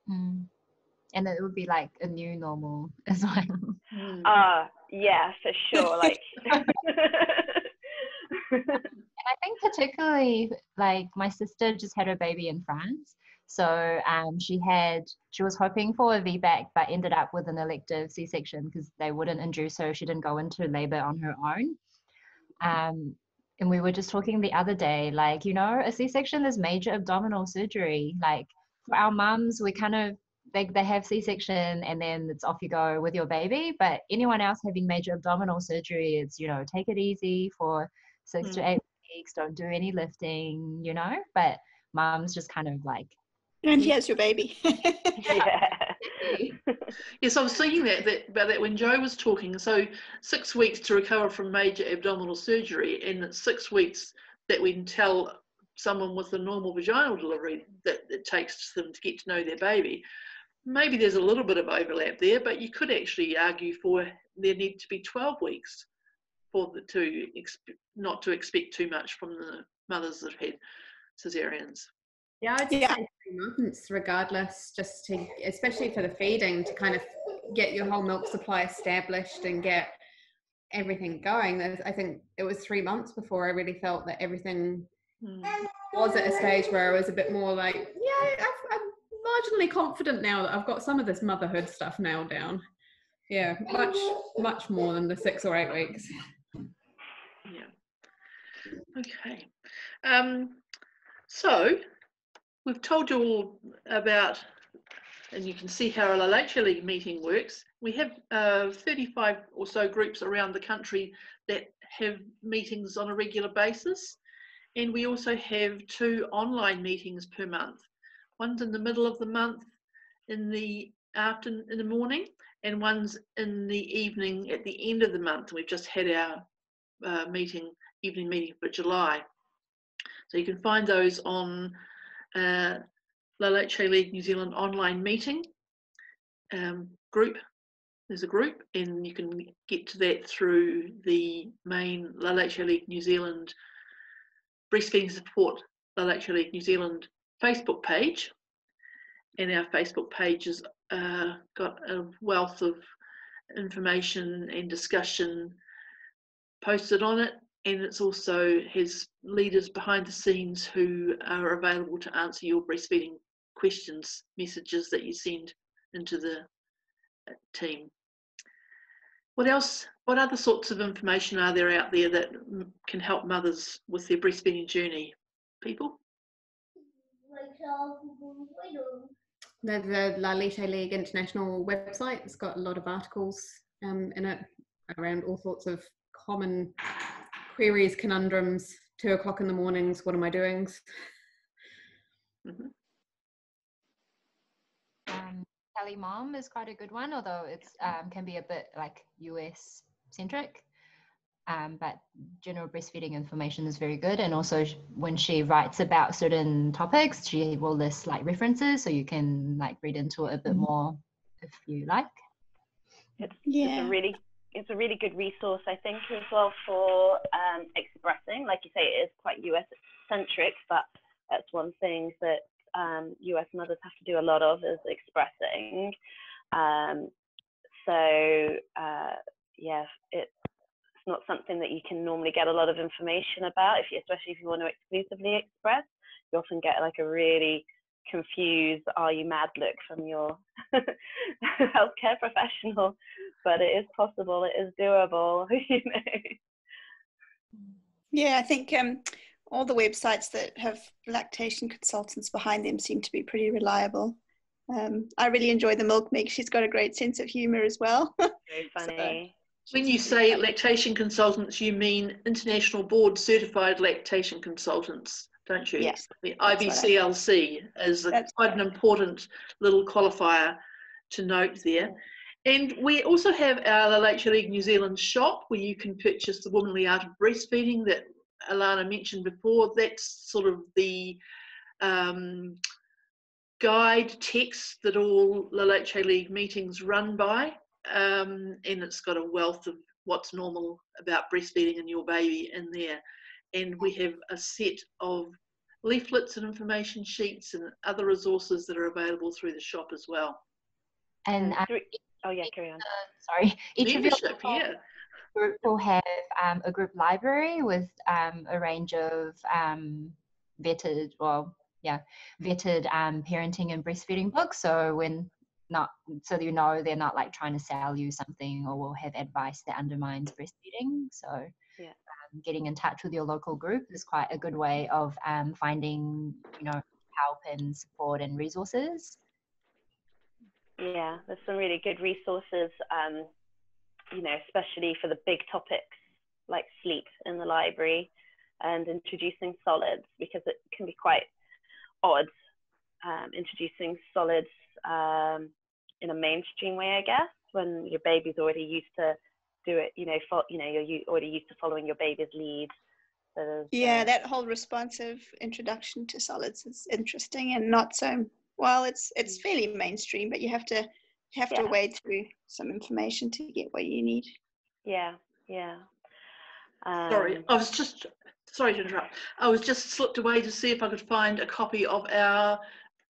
And it would be like a new normal as well. Yeah, for sure. Like, I think particularly, like, my sister just had her baby in France. So she was hoping for a VBAC, but ended up with an elective C-section because they wouldn't induce her. She didn't go into labor on her own. And we were just talking the other day, like, you know, a C-section is major abdominal surgery. Like, for our mums, we kind of, they have C-section and then it's off you go with your baby. But anyone else having major abdominal surgery, it's, you know, take it easy for 6 to 8 weeks, don't do any lifting, you know. But mums just kind of like, And here's your baby. yeah. Yes, I was thinking about that when Joe was talking. So 6 weeks to recover from major abdominal surgery, and it's 6 weeks that we can tell someone with a normal vaginal delivery that it takes them to get to know their baby. Maybe there's a little bit of overlap there, but you could actually argue for there need to be 12 weeks for not to expect too much from the mothers that have had cesareans. Yeah, I'd say 3 months regardless, just to, especially for the feeding, to kind of get your whole milk supply established and get everything going. I think it was 3 months before I really felt that everything was at a stage where I was a bit more like, yeah, I'm marginally confident now that I've got some of this motherhood stuff nailed down. Yeah, much more than the 6 or 8 weeks. Yeah. Okay. So we've told you all about, and you can see how a Leche League meeting works. We have 35 or so groups around the country that have meetings on a regular basis. And we also have 2 online meetings per month. One's in the middle of the month in the morning, and one's in the evening at the end of the month. We've just had our evening meeting for July. So you can find those on Leche League New Zealand online meeting group. There's a group, and you can get to that through the main Leche League New Zealand Breastfeeding Support Leche League New Zealand Facebook page. And our Facebook page has got a wealth of information and discussion posted on it, and it's also has leaders behind the scenes who are available to answer your breastfeeding questions, messages that you send into the team. What else? What other sorts of information are there out there that can help mothers with their breastfeeding journey? People? The Leche League International website has got a lot of articles in it around all sorts of common queries, conundrums, 2 o'clock in the mornings, what am I doing? Kelly Mom is quite a good one, although it's can be a bit like US centric. But general breastfeeding information is very good, and also when she writes about certain topics, she will list like references, so you can like read into it a bit more if you like. It's a really good resource, I think, as well for expressing. Like you say, it is quite US centric, but that's one thing that US mothers have to do a lot of is expressing. Yeah, it's not something that you can normally get a lot of information about, especially if you want to exclusively express. You often get like a really confused, are you mad look from your healthcare professional, but it is possible, it is doable, you know. Yeah, I think all the websites that have lactation consultants behind them seem to be pretty reliable. I really enjoy the Milk Meg. She's got a great sense of humour as well. Very funny. When you say lactation consultants, you mean International Board Certified Lactation Consultants, don't you? Yes. The IBCLC is quite an important little qualifier to note there. And we also have our Leche League New Zealand shop where you can purchase the Womanly Art of Breastfeeding that Alana mentioned before. That's sort of the guide text that all Leche League meetings run by. And it's got a wealth of what's normal about breastfeeding and your baby in there. And we have a set of leaflets and information sheets and other resources that are available through the shop as well. And Oh yeah, carry on. Sorry, each of your Membership, yeah. group will have a group library with a range of vetted parenting and breastfeeding books. So so you know they're not like trying to sell you something or will have advice that undermines breastfeeding. So Yeah. getting in touch with your local group is quite a good way of finding, help and support and resources. Yeah, there's some really good resources, especially for the big topics like sleep in the library and introducing solids, because it can be quite odd introducing solids in a mainstream way, I guess, when your baby's already used to do it, you're already used to following your baby's lead. So yeah, that whole responsive introduction to solids is interesting and not so well. It's fairly mainstream, but you have to wade through some information to get what you need. Yeah. Sorry to interrupt. I was just slipped away to see if I could find a copy of our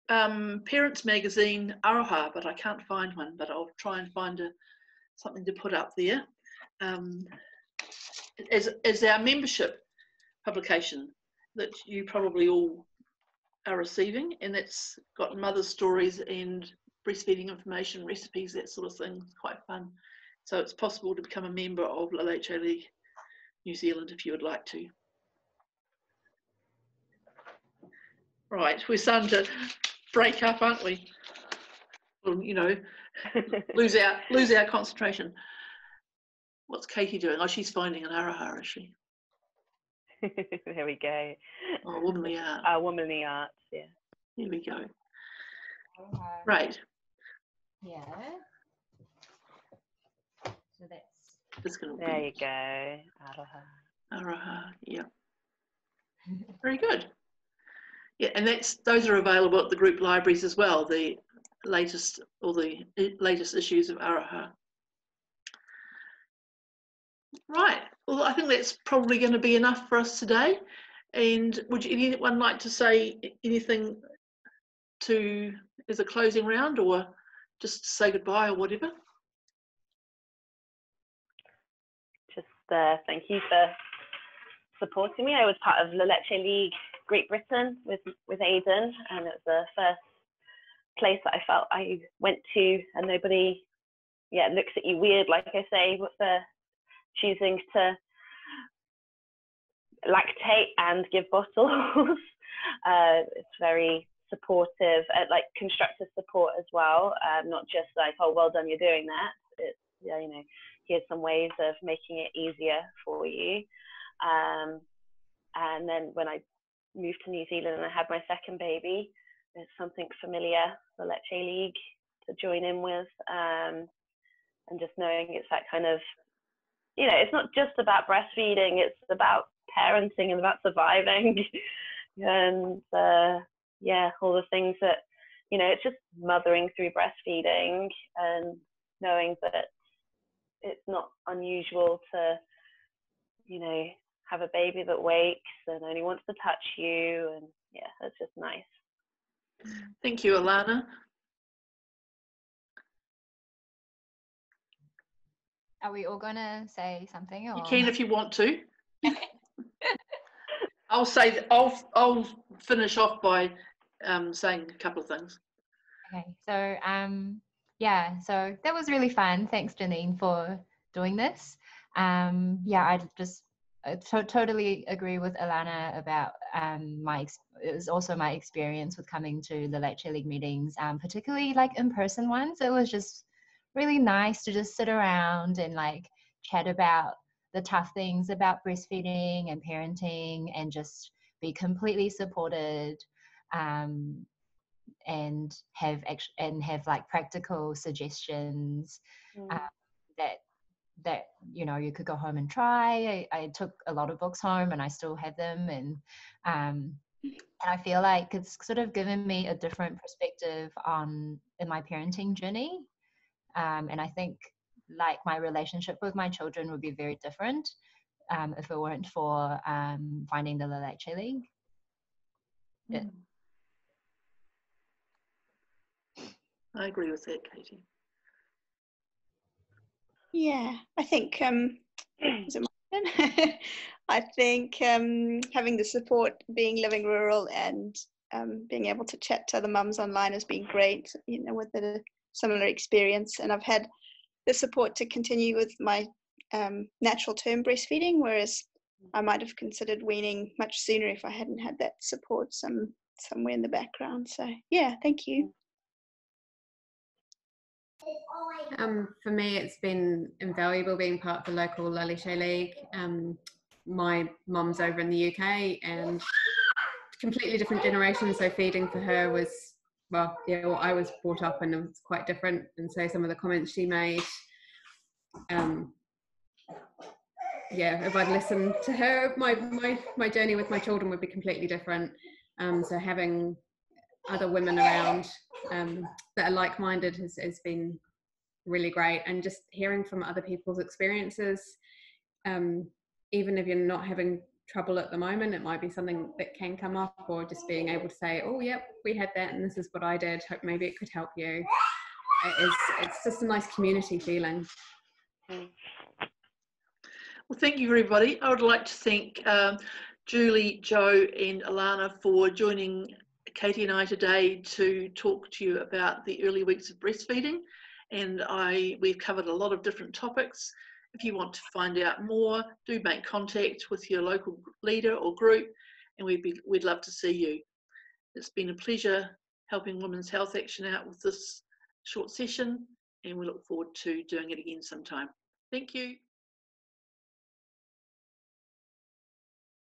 parents magazine Aroha, but I can't find one, but I'll try and find something to put up there. As our membership publication that you probably all are receiving, and that's got mother stories and breastfeeding information, recipes, that sort of thing. It's quite fun. So it's possible to become a member of La Leche League New Zealand if you would like to. Right, we're starting to break up, aren't we? Well, lose our concentration. What's Katie doing? Oh, she's finding an Aroha, is she? There we go. Oh, womanly art. Womanly arts, yeah. Here we go. Right. Yeah. So that's going to there be. You go. Aroha, yeah. Very good. Yeah, and those are available at the group libraries as well. The latest issues of Aroha. Right. Well, I think that's probably going to be enough for us today. And would anyone like to say anything as a closing round, or just say goodbye or whatever? Just thank you for supporting me. I was part of the Leche League Great Britain with Aidan, and it was the first place that I felt I went to, and nobody looks at you weird, like I say, for choosing to lactate and give bottles. It's very supportive, like constructive support as well, not just like, oh, well done, you're doing that. It's here's some ways of making it easier for you. And then when I moved to New Zealand and I had my second baby, there's something familiar, the Leche League, to join in with, and just knowing it's that kind of, it's not just about breastfeeding, it's about parenting and about surviving and all the things that, it's just mothering through breastfeeding and knowing that it's not unusual to, have a baby that wakes and only wants to touch you, and that's just nice. Thank you, Alana. Are we all going to say something? Or? You can if you want to. I'll finish off by saying a couple of things. Okay, so so that was really fun. Thanks, Janine, for doing this. I totally agree with Alana about it was also my experience with coming to the Leche League meetings, particularly like in-person ones. It was just really nice to just sit around and like chat about the tough things about breastfeeding and parenting, and just be completely supported, and have like practical suggestions that you could go home and try. I took a lot of books home and I still have them, and I feel like it's sort of given me a different perspective in my parenting journey, and I think like my relationship with my children would be very different if it weren't for finding the Leche League. Yeah. I agree with that, Katie. Yeah, I think is it my turn? I think having the support, being living rural, and being able to chat to other mums online has been great. You know, with a similar experience, and I've had the support to continue with my natural term breastfeeding, whereas I might have considered weaning much sooner if I hadn't had that support somewhere in the background. So yeah, thank you. For me, it's been invaluable being part of the local Leche League. My mum's over in the UK and completely different generation, so feeding for her was, well, yeah, well, I was brought up and it was quite different, and so some of the comments she made, yeah, if I'd listened to her, my journey with my children would be completely different. So having other women around that are like-minded has been really great, and just hearing from other people's experiences, even if you're not having trouble at the moment, it might be something that can come up, or just being able to say, oh yep, we had that and this is what I did, hope maybe it could help you. It's just a nice community feeling. Well, thank you everybody. I would like to thank Julie, Joe and Alana for joining Katie and I today to talk to you about the early weeks of breastfeeding, and we've covered a lot of different topics. If you want to find out more, do make contact with your local leader or group, and we'd love to see you. It's been a pleasure helping Women's Health Action out with this short session, and we look forward to doing it again sometime. Thank you.